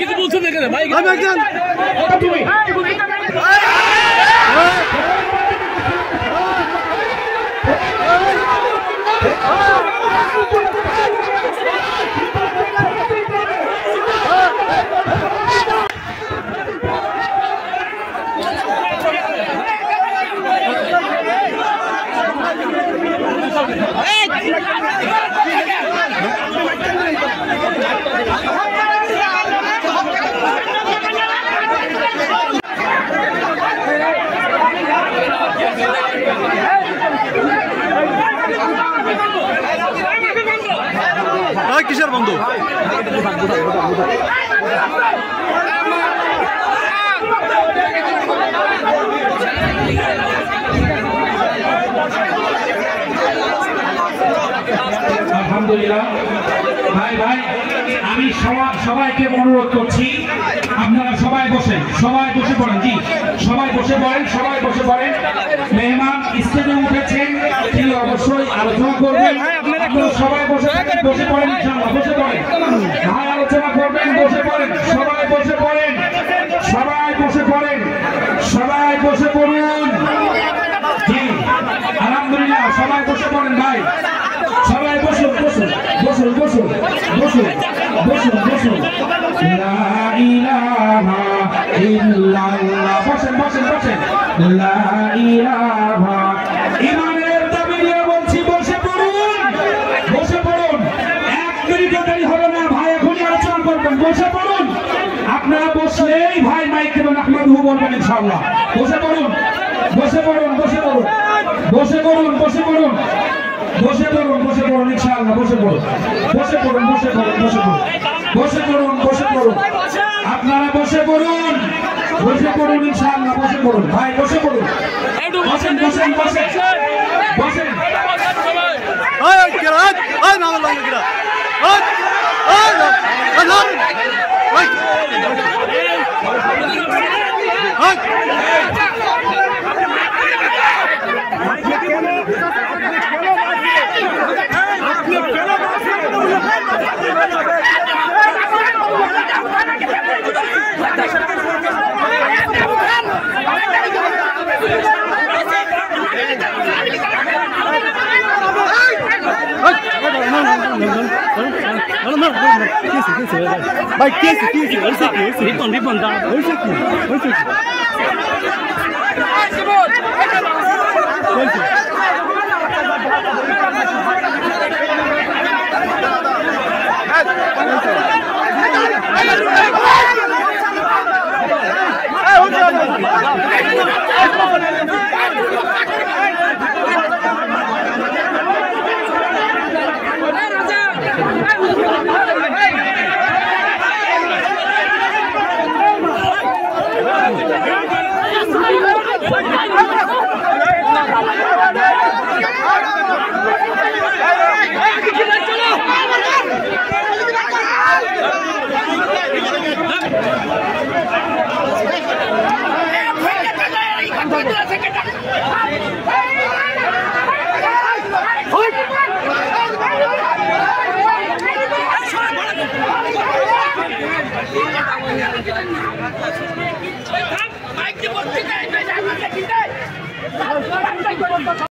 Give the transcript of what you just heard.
কিছু বলছেন এখানে ভাই কিসের বন্ধু আলহামদুলিল্লাহ ভাই ভাই আমি সবাইকে অনুরোধ করছি আপনারা সবাই বসে পড়েন জি সবাই বসে পড়েন মেহমান স্টেজে উঠেছেন তিনি অবশ্যই আলোচনা করবেন আপনারা সবাই বসে পড়েন ইনশাআল্লাহ বসে পড়েন ভাই আলোচনা করবেন বসে পড়েন সবাই বসে পড়ুন জি আলহামদুলিল্লাহ সবাই বসে পড়েন ভাই সবাই বসুন লা ইলাহা ইল্লাল্লাহ বসেন লা ইলাহা ইমানের দাবি নিয়ে বলছি বসে পড়ুন 1 মিনিটও দেরি হবে না ভাই এখনই আলোচনা করবেন বসে পড়ুন আপনারা বসলেই ভাই মাইক দেবেন আহমদহু বলবেন ইনশাআল্লাহ বসে পড়ুন ইনশাআল্লাহ বসে পড়ুন আপনারা বসে পড়ুন ইনশাআল্লাহ বসে পড়ুন ভাই বসে পড়ুন বসেন ভাই রিপন